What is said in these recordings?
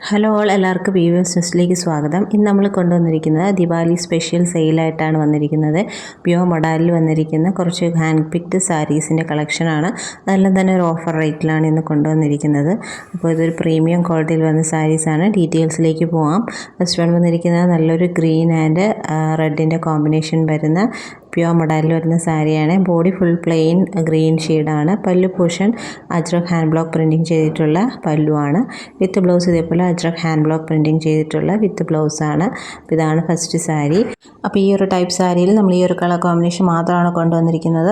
Hello all, എല്ലാവർക്കും viewers ന്യൂസിലേക്ക് സ്വാഗതം. ഇന്ന് നമ്മൾ കൊണ്ടുവന്നിരിക്കുന്നത് ദിവാലി സ്പെഷ്യൽ സെയിലായിട്ടാണ് വന്നിരിക്കുന്നത്. പ്യുവർ മൊഡാലിൽ വന്നിരിക്കുന്ന കുറച്ച് ഹാൻഡ് പിക്ഡ് സാരീസിൻ്റെ കളക്ഷനാണ്. അതെല്ലാം തന്നെ ഒരു ഓഫർ റേറ്റിലാണ് ഇന്ന് കൊണ്ടുവന്നിരിക്കുന്നത്. അപ്പോൾ ഇതൊരു പ്രീമിയം ക്വാളിറ്റിയിൽ വന്ന സാരീസാണ്. ഡീറ്റെയിൽസിലേക്ക് പോകാം. ഫസ്റ്റ് വൺ വന്നിരിക്കുന്നത് നല്ലൊരു ഗ്രീൻ ആൻഡ് റെഡിൻ്റെ കോമ്പിനേഷൻ വരുന്ന പ്യുവർ മൊഡാലിൽ വരുന്ന സാരിയാണ്. ബോഡി ഫുൾ പ്ലെയിൻ ഗ്രീൻ ഷെയ്ഡാണ്. പല്ലു portion ajrak hand block printing ചെയ്തിട്ടുള്ള പല്ലുവാണ്. വിത്ത് ബ്ലൗസ് ഇതേപോലെ അജ്രക് ഹാൻഡ് ബ്ലോക്ക് പ്രിൻറ്റിങ് ചെയ്തിട്ടുള്ള വിത്ത് ബ്ലൗസാണ്. അപ്പോൾ ഇതാണ് ഫസ്റ്റ് സാരി. അപ്പോൾ ഈ ഒരു ടൈപ്പ് സാരിയിൽ നമ്മൾ ഈ ഒരു കളർ കോമ്പിനേഷൻ മാത്രമാണ് കൊണ്ടുവന്നിരിക്കുന്നത്.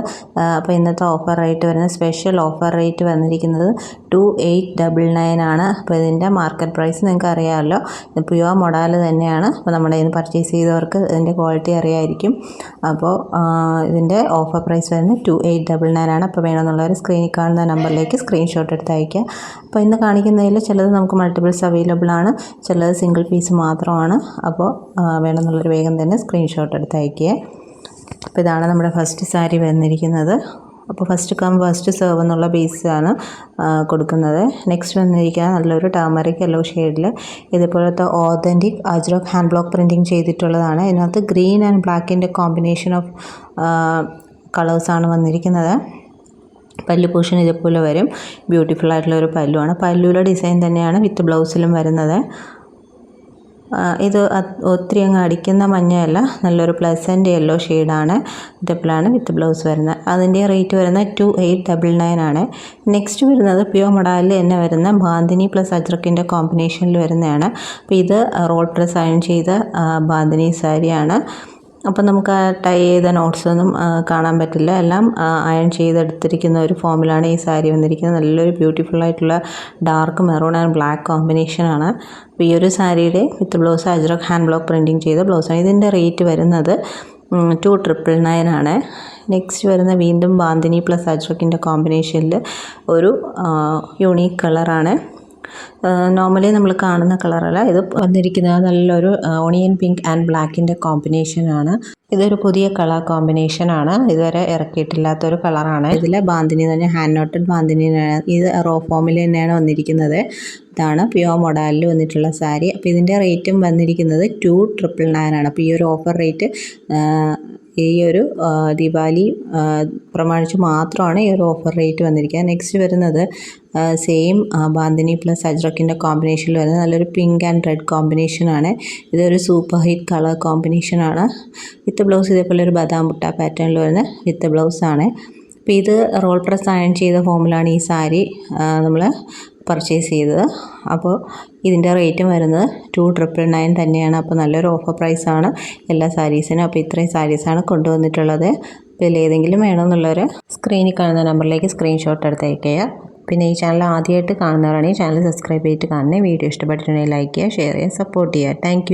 അപ്പോൾ ഇന്നത്തെ ഓഫർ റേറ്റ് വരുന്ന സ്പെഷ്യൽ ഓഫർ റേറ്റ് വന്നിരിക്കുന്നത് 2899 ആണ്. അപ്പോൾ ഇതിൻ്റെ മാർക്കറ്റ് പ്രൈസ് നിങ്ങൾക്ക് അറിയാമല്ലോ. ഇത് പ്യുവർ മൊഡാൽ തന്നെയാണ്. അപ്പോൾ നമ്മുടെ ഇന്ന് പർച്ചേസ് ചെയ്തവർക്ക് ഇതിൻ്റെ ക്വാളിറ്റി അറിയായിരിക്കും. അപ്പോൾ ഇതിൻ്റെ ഓഫർ പ്രൈസ് വരുന്നത് 2899 ആണ്. അപ്പോൾ വേണമെന്നുള്ളവർ സ്ക്രീനിൽ കാണുന്ന നമ്പറിലേക്ക് സ്ക്രീൻഷോട്ട് എടുത്ത് അയയ്ക്കുക. അപ്പോൾ ഇന്ന് കാണിക്കുന്നതിൽ ചിലത് നമുക്ക് മൾട്ടിപ്പിൾസ് അവൈലബിൾ ആണ്, ചിലത് സിംഗിൾ പീസ് മാത്രമാണ്. അപ്പോൾ വേണമെന്നുള്ളൊരു വേഗം തന്നെ സ്ക്രീൻഷോട്ട് എടുത്ത് അയയ്ക്കുക. അപ്പോൾ ഇതാണ് നമ്മുടെ ഫസ്റ്റ് സാരി വന്നിരിക്കുന്നത്. അപ്പോൾ ഫസ്റ്റ് കം ഫസ്റ്റ് സെർവ് എന്നുള്ള ബേസാണ് കൊടുക്കുന്നത്. നെക്സ്റ്റ് വന്നിരിക്കുക നല്ലൊരു ടർമറിക് യെല്ലോ ഷെയ്ഡിൽ ഇതുപോലത്തെ authentic ajrak hand block printing ചെയ്തിട്ടുള്ളതാണ്. ഇതിനകത്ത് ഗ്രീൻ ആൻഡ് ബ്ലാക്കിൻ്റെ കോമ്പിനേഷൻ ഓഫ് കളേഴ്സാണ് വന്നിരിക്കുന്നത്. പല്ലു പോർഷൻ ഇതുപോലെ വരും. ബ്യൂട്ടിഫുൾ ആയിട്ടുള്ള ഒരു പല്ലുവാണ്. പല്ലുവിലെ ഡിസൈൻ തന്നെയാണ് വിത്ത് ബ്ലൗസിലും വരുന്നത്. ഇത് ഒത്തിരി അങ്ങ് അടിക്കുന്ന മഞ്ഞയല്ല, നല്ലൊരു പ്ലസൻറ്റ് യെല്ലോ ഷെയ്ഡാണ്. ഇതേപോലെയാണ് വിത്ത് ബ്ലൗസ് വരുന്നത്. അതിൻ്റെ റേറ്റ് വരുന്നത് 2899 ആണ്. നെക്സ്റ്റ് വരുന്നത് പ്യുവർ മൊഡാലിൽ തന്നെ വരുന്ന ബാന്തിനി പ്ലസ് അജ്രക്കിൻ്റെ കോമ്പിനേഷനിൽ വരുന്നതാണ്. അപ്പോൾ ഇത് റോൾ പ്രസ് അയൺ ചെയ്ത ബാന്തിനി സാരിയാണ്. അപ്പോൾ നമുക്ക് ടൈ ചെയ്ത നോട്ട്സൊന്നും കാണാൻ പറ്റില്ല. എല്ലാം അയൺ ചെയ്തെടുത്തിരിക്കുന്ന ഒരു ഫോമിലാണ് ഈ സാരി വന്നിരിക്കുന്നത്. നല്ലൊരു ബ്യൂട്ടിഫുൾ ആയിട്ടുള്ള ഡാർക്ക് മെറൂൺ ആൻഡ് ബ്ലാക്ക് കോമ്പിനേഷനാണ്. അപ്പോൾ ഈ ഒരു സാരിയുടെ with blouse ajrak hand block printing ചെയ്ത ബ്ലൗസാണ്. ഇതിൻ്റെ റേറ്റ് വരുന്നത് 2999 ആണ്. നെക്സ്റ്റ് വരുന്ന വീണ്ടും ബാന്തിനി പ്ലസ് അജ്രക്കിൻ്റെ കോമ്പിനേഷനിൽ ഒരു യൂണീക്ക് കളറാണ്. നോർമലി നമ്മൾ കാണുന്ന കളറല്ല, ഇത് വന്നിരിക്കുന്നത് നല്ലൊരു ഓണിയൻ പിങ്ക് ആൻഡ് ബ്ലാക്കിൻ്റെ കോമ്പിനേഷനാണ്. ഇതൊരു പുതിയ കളർ കോമ്പിനേഷനാണ്, ഇതുവരെ ഇറക്കിയിട്ടില്ലാത്തൊരു കളറാണ്. ഇതിൽ ബാന്തിനി തന്നെ ഹാൻഡ് നോട്ടഡ് ബാന്തിനിയാണ്. ഇത് റോ ഫോമിൽ തന്നെയാണ് വന്നിരിക്കുന്നത്. ഇതാണ് പ്യുവർ മൊഡാലിൽ വന്നിട്ടുള്ള സാരി. അപ്പോൾ ഇതിൻ്റെ റേറ്റും വന്നിരിക്കുന്നത് 2999 ആണ്. അപ്പോൾ ഈ ഒരു ഓഫർ റേറ്റ് ഈ ഒരു ദിവാലി പ്രമാണിച്ച് മാത്രമാണ് ഈ ഒരു ഓഫർ റേറ്റ് വന്നിരിക്കുക. നെക്സ്റ്റ് വരുന്നത് സെയിം ബാന്തിനി പ്ലസ് അജ്രക്കിൻ്റെ കോമ്പിനേഷനിൽ വരുന്നത് നല്ലൊരു പിങ്ക് ആൻഡ് റെഡ് കോമ്പിനേഷനാണ്. ഇതൊരു സൂപ്പർ ഹിറ്റ് കളർ കോമ്പിനേഷനാണ്. വിത്ത് ബ്ലൗസ് ഇതേപോലെ ഒരു ബദാം മുട്ട പാറ്റേണിൽ വരുന്ന വിത്ത് ബ്ലൗസാണ്. അപ്പോൾ ഇത് റോൾ പ്രസ് അയൺ ചെയ്ത ഫോമിലാണ് ഈ സാരി നമ്മൾ പർച്ചേസ് ചെയ്തത്. അപ്പോൾ ഇതിൻ്റെ റേറ്റും വരുന്നത് 2999 തന്നെയാണ്. അപ്പോൾ നല്ലൊരു ഓഫർ പ്രൈസാണ് എല്ലാ സാരീസിനും. അപ്പോൾ ഇത്രയും സാരീസാണ് കൊണ്ടുവന്നിട്ടുള്ളത്. അപ്പോൾ ഇതിലേതെങ്കിലും വേണമെന്നുള്ളവർ സ്ക്രീനിൽ കാണുന്ന നമ്പറിലേക്ക് സ്ക്രീൻഷോട്ട് എടുത്ത് അയയ്ക്കുക. പിന്നെ ഈ ചാനൽ ആദ്യമായിട്ട് കാണുന്നവരാണെങ്കിൽ ചാനൽ സബ്സ്ക്രൈബ് ചെയ്തിട്ട് കാണണേ. വീഡിയോ ഇഷ്ടപ്പെട്ടിട്ടുണ്ടെങ്കിൽ ലൈക്ക് ചെയ്യുക, ഷെയർ ചെയ്യുക, സപ്പോർട്ട് ചെയ്യുക. താങ്ക്